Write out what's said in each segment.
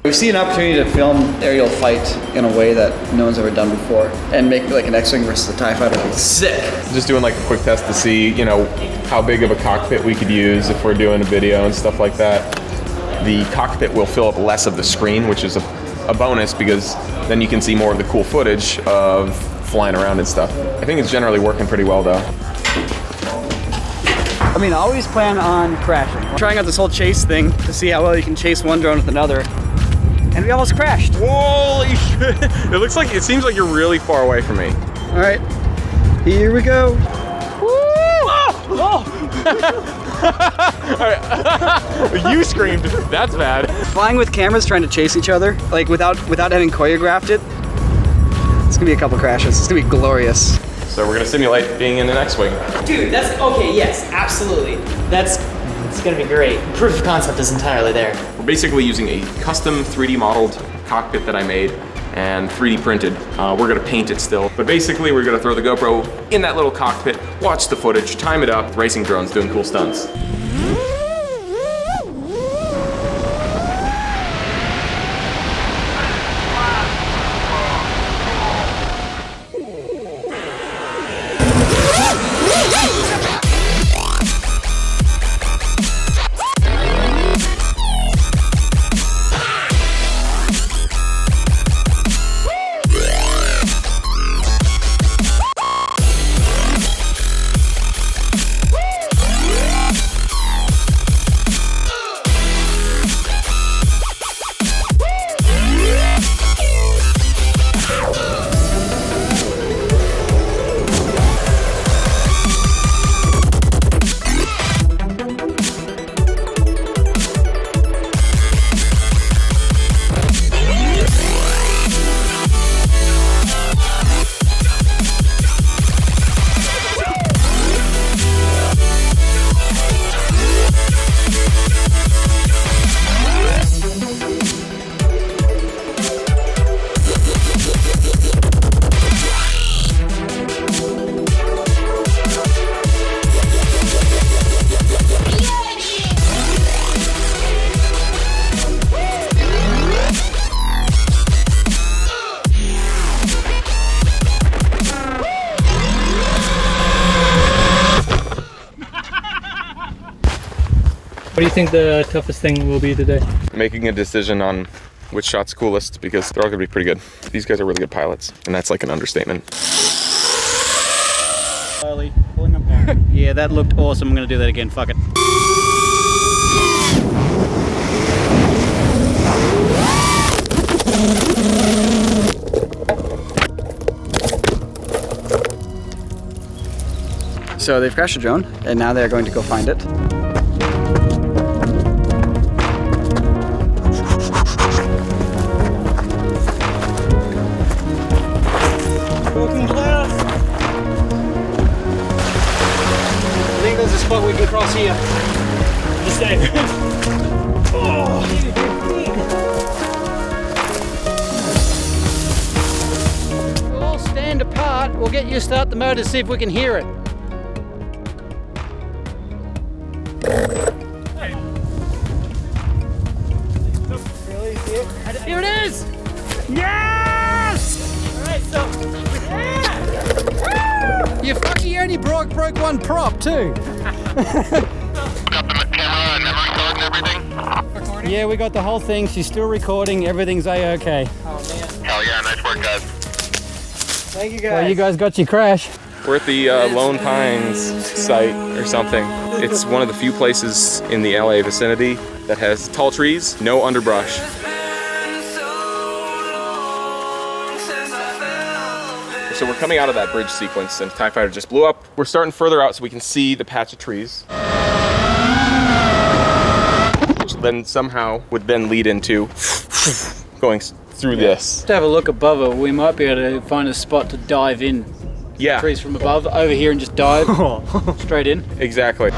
We see an opportunity to film aerial fight in a way that no one's ever done before, and make like an X-Wing versus a TIE Fighter. Like, sick! Just doing like a quick test to see, you know, how big of a cockpit we could use if we're doing a video and stuff like that. The cockpit will fill up less of the screen, which is a bonus because then you can see more of the cool footage of flying around and stuff. I think it's generally working pretty well though. I mean, always plan on crashing. We're trying out this whole chase thing to see how well you can chase one drone with another. And we almost crashed. Holy shit! It seems like you're really far away from me. All right, here we go. Woo! Oh! You screamed. That's bad. Flying with cameras, trying to chase each other, like without having choreographed it. It's gonna be a couple crashes. It's gonna be glorious. So we're gonna simulate being in an X-Wing. Dude, that's okay. Yes, absolutely. It's gonna be great. Proof of concept is entirely there. We're basically using a custom 3D modeled cockpit that I made and 3D printed. We're gonna paint it still. But basically we're gonna throw the GoPro in that little cockpit, watch the footage, time it up, racing drones doing cool stunts. What do you think the toughest thing will be today? Making a decision on which shot's coolest because they're all gonna be pretty good. These guys are really good pilots, and that's like an understatement. Slowly pulling them back. Yeah, that looked awesome. I'm gonna do that again. Fuck it. So they've crashed a drone, and now they're going to go find it. I think there's a spot we can cross here. Just stay. We'll all stand apart. We'll get you to start the motor, see if we can hear it. Really? See it? Here it is! Yes! Alright, so. Yeah! You fucking only broke one prop too. Got the camera and memory card and everything? Recording? Yeah, we got the whole thing. She's still recording. Everything's A-okay. Oh man. Hell yeah, nice work, guys. Thank you guys. Well, you guys got your crash. We're at the Lone Pines site or something. It's one of the few places in the LA vicinity that has tall trees, no underbrush. So we're coming out of that bridge sequence and TIE Fighter just blew up. We're starting further out so we can see the patch of trees. Which then somehow would then lead into going through this. To have a look above it, we might be able to find a spot to dive in. Yeah. Trees from above, over here, and just dive straight in. Exactly.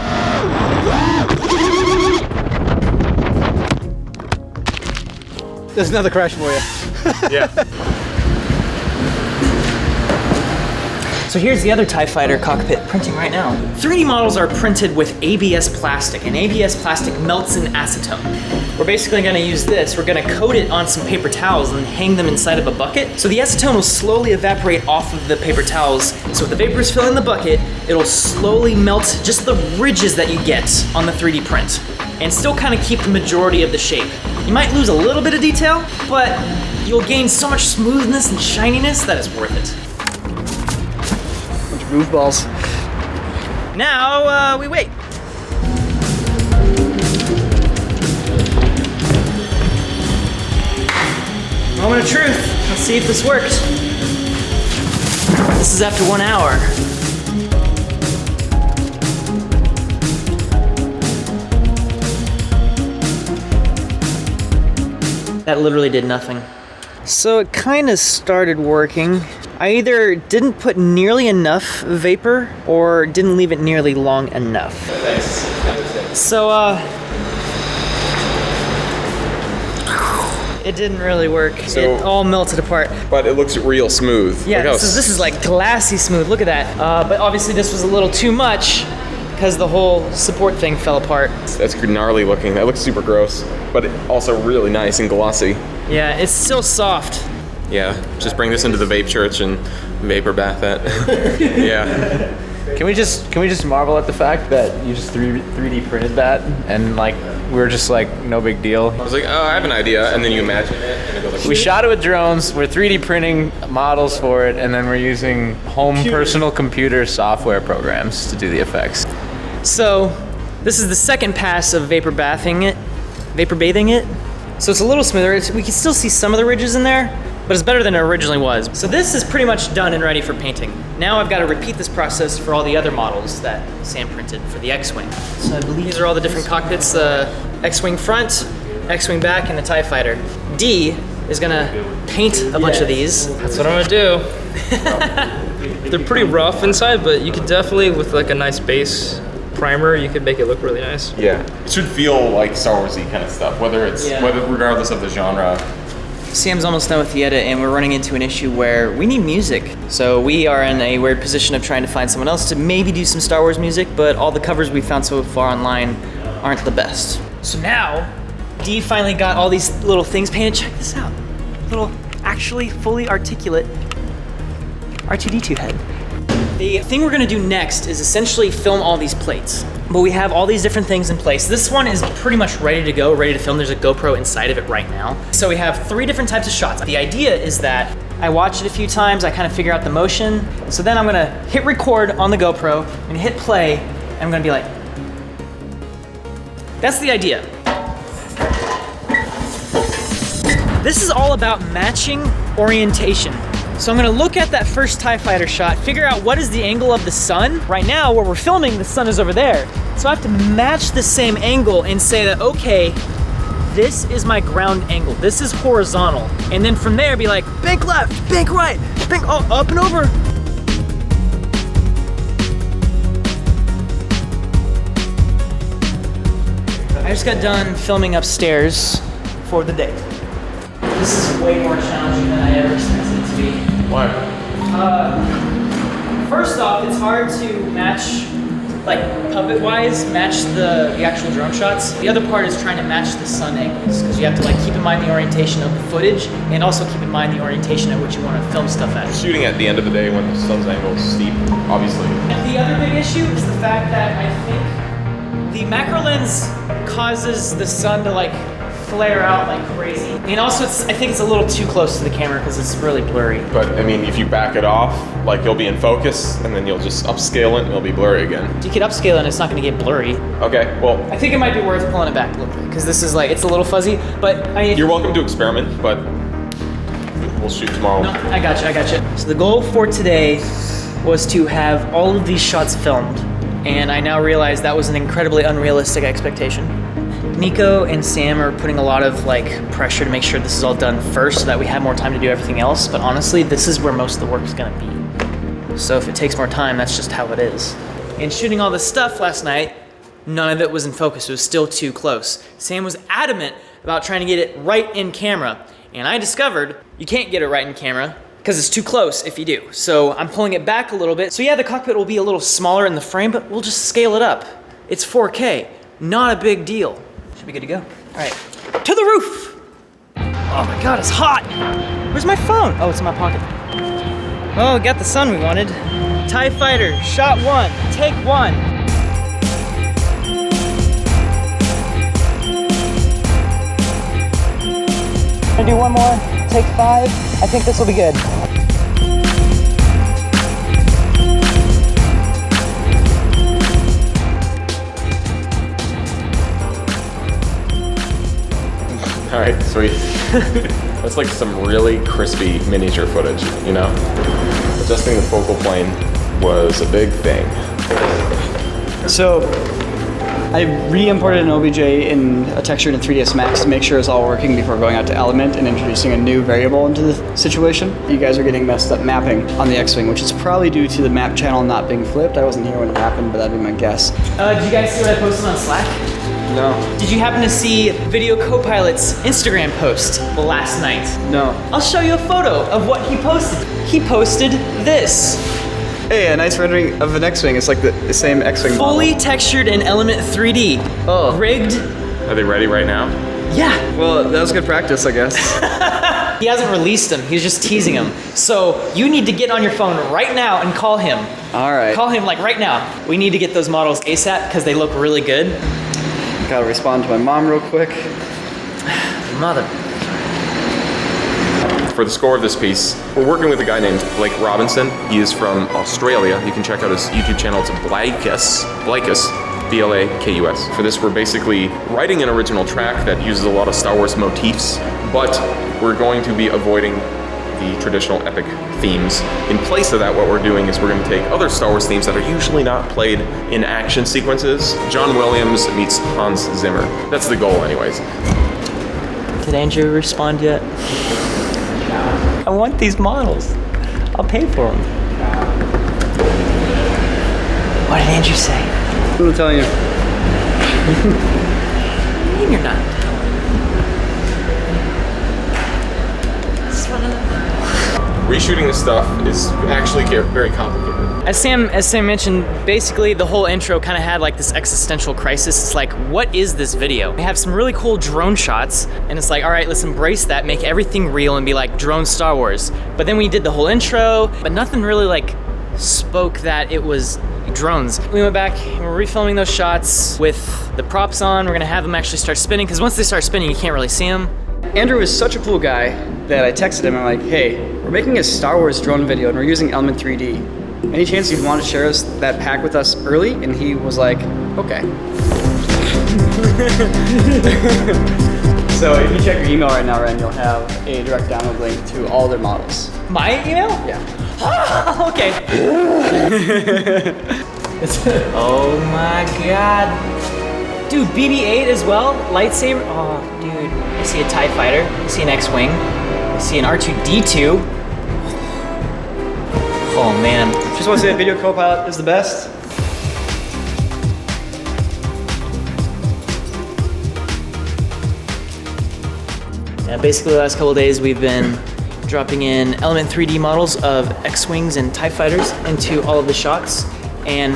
There's another crash for you. Yeah. So here's the other TIE Fighter cockpit printing right now. 3D models are printed with ABS plastic, and ABS plastic melts in acetone. We're basically gonna use this. We're gonna coat it on some paper towels and hang them inside of a bucket. So the acetone will slowly evaporate off of the paper towels. So if the vapor is filling the bucket, it'll slowly melt just the ridges that you get on the 3D print and still kind of keep the majority of the shape. You might lose a little bit of detail, but you'll gain so much smoothness and shininess that it's worth it. Bunch of roof balls. Now, we wait. Moment of truth. Let's see if this worked. This is after 1 hour. That literally did nothing. So it kind of started working. I either didn't put nearly enough vapor or didn't leave it nearly long enough. So, it didn't really work. So, it all melted apart. But it looks real smooth. Yeah, this is like glassy smooth. Look at that. But obviously this was a little too much because the whole support thing fell apart. That's gnarly looking. That looks super gross, but also really nice and glossy. Yeah, it's still soft. Yeah, just bring this into the vape church and vapor bath it. Yeah. Can we just marvel at the fact that you just 3D printed that and like we were just like no big deal. I was like, oh, I have an idea, and then you imagine it, and it goes like. We shot it with drones. We're 3D printing models for it, and then we're using personal computer software programs to do the effects. So, this is the second pass of vapor bathing it. So it's a little smoother. We can still see some of the ridges in there, but it's better than it originally was. So this is pretty much done and ready for painting. Now I've got to repeat this process for all the other models that Sam printed for the X-Wing. So I believe these are all the different cockpits, the X-Wing front, X-Wing back, and the TIE Fighter. D is gonna paint a bunch of these. That's what I'm gonna do. They're pretty rough inside, but you could definitely, with like a nice base primer, you could make it look really nice. Yeah, it should feel like Star Warsy kind of stuff, regardless of the genre. Sam's almost done with the edit, and we're running into an issue where we need music. So we are in a weird position of trying to find someone else to maybe do some Star Wars music, but all the covers we've found so far online aren't the best. So now, Dee finally got all these little things painted. Check this out. Little, actually fully articulate R2-D2 head. The thing we're gonna do next is essentially film all these plates. But we have all these different things in place. This one is pretty much ready to go, ready to film. There's a GoPro inside of it right now. So we have 3 different types of shots. The idea is that I watch it a few times, I kind of figure out the motion. So then I'm gonna hit record on the GoPro and hit play, and I'm gonna be like, that's the idea. This is all about matching orientation. So I'm gonna look at that first TIE Fighter shot, figure out what is the angle of the sun. Right now, where we're filming, the sun is over there. So I have to match the same angle and say that, okay, this is my ground angle. This is horizontal. And then from there, be like, bank left, bank right, bank, oh, up and over. I just got done filming upstairs for the day. This is way more challenging than I ever expected it to be. Why? First off, it's hard to match, like puppet-wise, match the actual drone shots. The other part is trying to match the sun angles, because you have to like keep in mind the orientation of the footage, and also keep in mind the orientation at which you want to film stuff at. Shooting at the end of the day when the sun's angle is steep, obviously. And the other big issue is the fact that I think the macro lens causes the sun to like flare out like crazy. And also I think it's a little too close to the camera because it's really blurry. But I mean, if you back it off, like you'll be in focus, and then you'll just upscale it and it'll be blurry again. You could upscale it and it's not gonna get blurry. Okay, well. I think it might be worth pulling it back a little bit because this is like, it's a little fuzzy, but I mean. You're welcome to experiment, but we'll shoot tomorrow. No, I got you. So the goal for today was to have all of these shots filmed, and I now realize that was an incredibly unrealistic expectation. Nico and Sam are putting a lot of like pressure to make sure this is all done first so that we have more time to do everything else, but honestly, this is where most of the work is gonna be. So if it takes more time, that's just how it is. In shooting all this stuff last night, none of it was in focus. It was still too close. Sam was adamant about trying to get it right in camera, and I discovered you can't get it right in camera because it's too close if you do. So I'm pulling it back a little bit. So yeah, the cockpit will be a little smaller in the frame, but we'll just scale it up. It's 4K, not a big deal. Should be good to go. All right, to the roof. Oh my God, it's hot. Where's my phone? Oh, it's in my pocket. Oh, got the sun we wanted. TIE Fighter, shot 1, take 1. Gonna do one more, take 5. I think this will be good. All right, sweet. That's like some really crispy miniature footage, you know? Adjusting the focal plane was a big thing. So I re-imported an OBJ in a texture in 3ds Max to make sure it's all working before going out to Element and introducing a new variable into the situation. You guys are getting messed up mapping on the X-Wing, which is probably due to the map channel not being flipped. I wasn't here when it happened, but that'd be my guess. Did you guys see what I posted on Slack? No. Did you happen to see Video Copilot's Instagram post last night? No. I'll show you a photo of what he posted. He posted this. Hey, a nice rendering of an X-Wing. It's like the same X-Wing model. Fully textured in Element 3D. Oh. Rigged. Are they ready right now? Yeah. Well, that was good practice, I guess. He hasn't released them. He's just teasing them. So you need to get on your phone right now and call him. All right. Call him like right now. We need to get those models ASAP because they look really good. Gotta respond to my mom real quick. Mother. For the score of this piece, we're working with a guy named Blake Robinson. He is from Australia. You can check out his YouTube channel. It's Blaikus, B-L-A-K-U-S. For this, we're basically writing an original track that uses a lot of Star Wars motifs, but we're going to be avoiding the traditional epic themes. In place of that, what we're doing is we're going to take other Star Wars themes that are usually not played in action sequences. John Williams meets Hans Zimmer. That's the goal anyways. Did Andrew respond yet? I want these models. I'll pay for them. What did Andrew say? I'm gonna tell you. What do you mean you're not? Reshooting this stuff is actually very complicated. As Sam mentioned, basically the whole intro kind of had like this existential crisis. It's like, what is this video? We have some really cool drone shots, and it's like, all right, let's embrace that, make everything real and be like drone Star Wars. But then we did the whole intro, but nothing really like spoke that it was drones. We went back and we're refilming those shots with the props on. We're gonna have them actually start spinning, because once they start spinning, you can't really see them. Andrew is such a cool guy that I texted him. I'm like, hey, we're making a Star Wars drone video and we're using Element 3D. Any chance you'd want to share that pack with us early? And he was like, okay. So if you check your email right now, Ren, you'll have a direct download link to all their models. My email? Yeah. Okay. Oh my God. Dude, BB-8 as well, lightsaber. Oh, dude, I see a TIE Fighter, I see an X-Wing, I see an R2-D2. Oh man. Just want to say that Video Copilot is the best. Yeah, basically the last couple of days we've been dropping in Element 3D models of X-Wings and TIE Fighters into all of the shots. And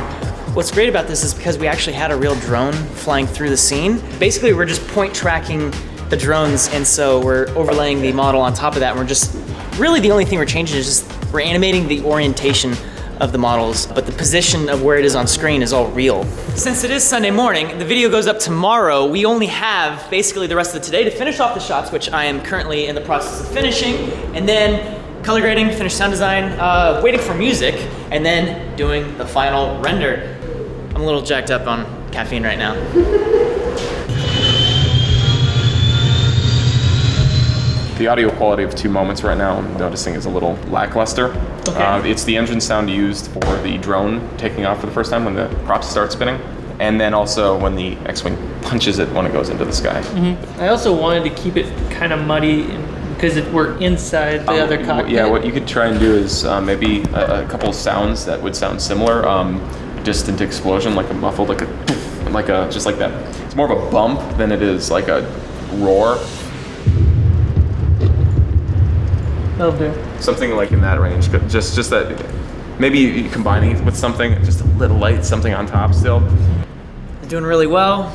what's great about this is because we actually had a real drone flying through the scene. Basically, we're just point tracking the drones, and so we're overlaying the model on top of that, and we're just, really the only thing we're changing is just, we're animating the orientation of the models, but the position of where it is on screen is all real. Since it is Sunday morning, the video goes up tomorrow, we only have basically the rest of the today to finish off the shots, which I am currently in the process of finishing, and then color grading, finish sound design, waiting for music, and then doing the final render. I'm a little jacked up on caffeine right now. The audio quality of Two Moments right now, I'm noticing, is a little lackluster. Okay. It's the engine sound used for the drone taking off for the first time when the props start spinning, and then also when the X-Wing punches it when it goes into the sky. Mm-hmm. I also wanted to keep it kind of muddy because we're inside the other cockpit. Yeah, what you could try and do is maybe a couple of sounds that would sound similar. Distant explosion, like a muffled, like a just like that. It's more of a bump than it is like a roar. That'll do. Something like in that range. Just that. Maybe combining it with something, just a little light, something on top still. They're doing really well.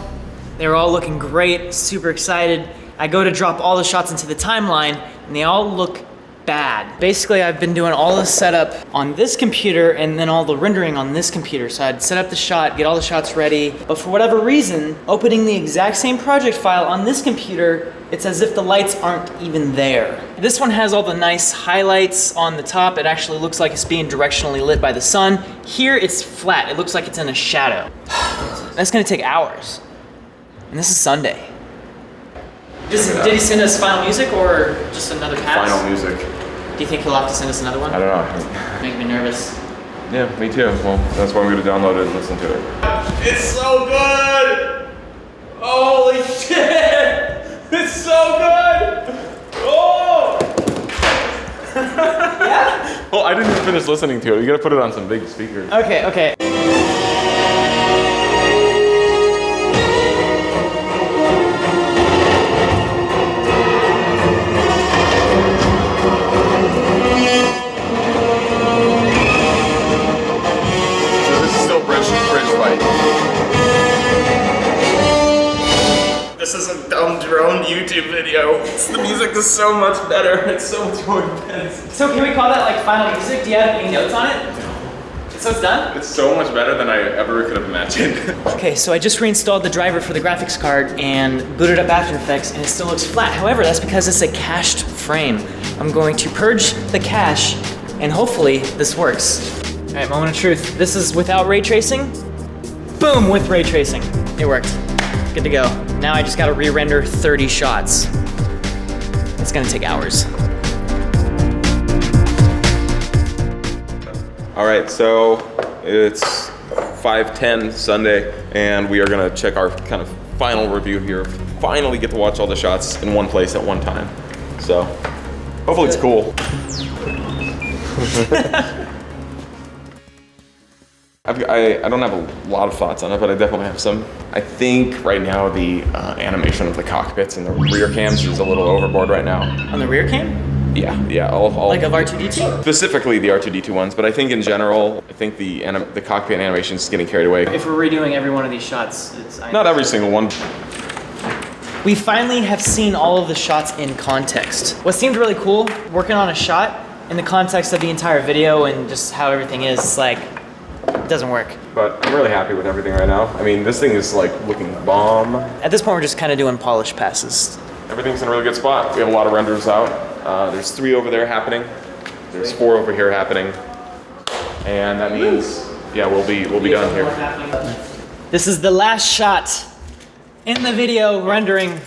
They were all looking great, super excited. I go to drop all the shots into the timeline and they all look bad. Basically, I've been doing all the setup on this computer and then all the rendering on this computer. So I'd set up the shot, get all the shots ready, but for whatever reason, opening the exact same project file on this computer, it's as if the lights aren't even there. This one has all the nice highlights on the top. It actually looks like it's being directionally lit by the sun. Here, it's flat. It looks like it's in a shadow. That's gonna take hours. And this is Sunday. Did he send us final music or just another pass? Final music. Do you think he'll have to send us another one? I don't know. Make me nervous. Yeah, me too. Well, that's why I'm gonna download it and listen to it. It's so good! Holy shit! It's so good! Oh! Yeah? Well, I didn't even finish listening to it. You gotta put it on some big speakers. Okay. So this is still bridge fight. This is a dumb drone YouTube video. The music is so much better. It's so much more intense. So can we call that like final music? Do you have any notes on it? So it's done? It's so much better than I ever could have imagined. Okay, so I just reinstalled the driver for the graphics card and booted up After Effects and it still looks flat. However, that's because it's a cached frame. I'm going to purge the cache and hopefully this works. All right, moment of truth. This is without ray tracing. Boom, with ray tracing. It worked. Good to go. Now I just gotta re-render 30 shots. It's gonna take hours. All right, so it's 5:10 Sunday, and we are gonna check our kind of final review here. Finally get to watch all the shots in one place at one time. So hopefully it's cool. I don't have a lot of thoughts on it, but I definitely have some. I think right now the animation of the cockpits and the rear cams is a little overboard right now. On the rear cam? Yeah, all Like of R2-D2? specifically the R2-D2 ones, but I think in general, I think the cockpit animation is getting carried away. If we're redoing every one of these shots, it's... Not every single one. We finally have seen all of the shots in context. What seemed really cool, working on a shot in the context of the entire video and just how everything is, it's like, it doesn't work. But I'm really happy with everything right now. I mean, this thing is like looking bomb. At this point, we're just kind of doing polish passes. Everything's in a really good spot. We have a lot of renders out. There's 3 over there happening. There's 4 over here happening. And that means, yeah, we'll be done here. This is the last shot in the video rendering.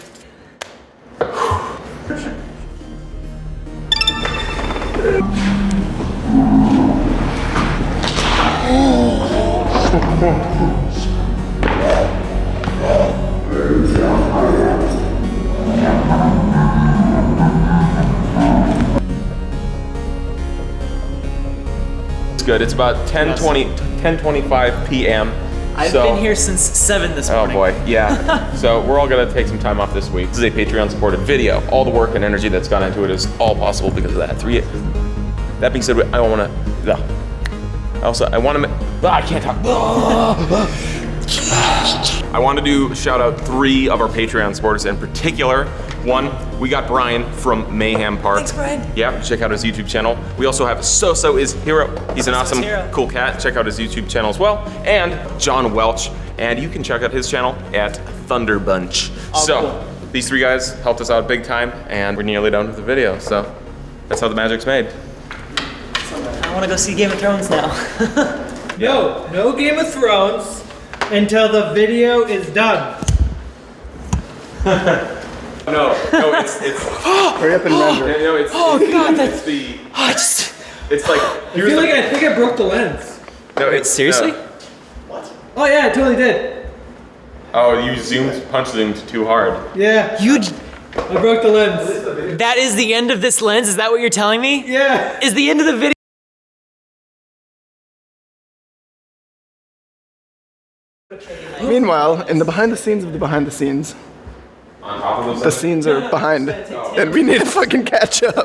It's good. It's about 10:25 p.m. I've been here since 7 this morning. Oh boy, yeah. So we're all gonna take some time off this week. This is a Patreon supported video. All the work and energy that's gone into it is all possible because of that. That being said, I wanna, I can't talk. I want to shout out 3 of our Patreon supporters in particular. 1, we got Brian from Mayhem Park. Thanks, Brian. Yeah, check out his YouTube channel. We also have So Is Hero. He's an awesome, Hero. cool cat. Check out his YouTube channel as well. And John Welch, and you can check out his channel at Thunder Bunch. Oh, so cool. these 3 guys helped us out big time, and we're nearly done with the video. So that's how the magic's made. I want to go see Game of Thrones now. No Game of Thrones until the video is done. No, it's Hurry up and render. no, it's God, it's the Oh, it's like I feel like I think I broke the lens. no, it's seriously? Oh yeah, I totally did. Oh, you punched zoomed too hard. Yeah, I broke the lens. That is the end of this lens? Is that what you're telling me? Yeah. Is the end of the video? Meanwhile, in the behind the scenes of the behind the scenes, On top of the scenes are behind, and we need to fucking catch up.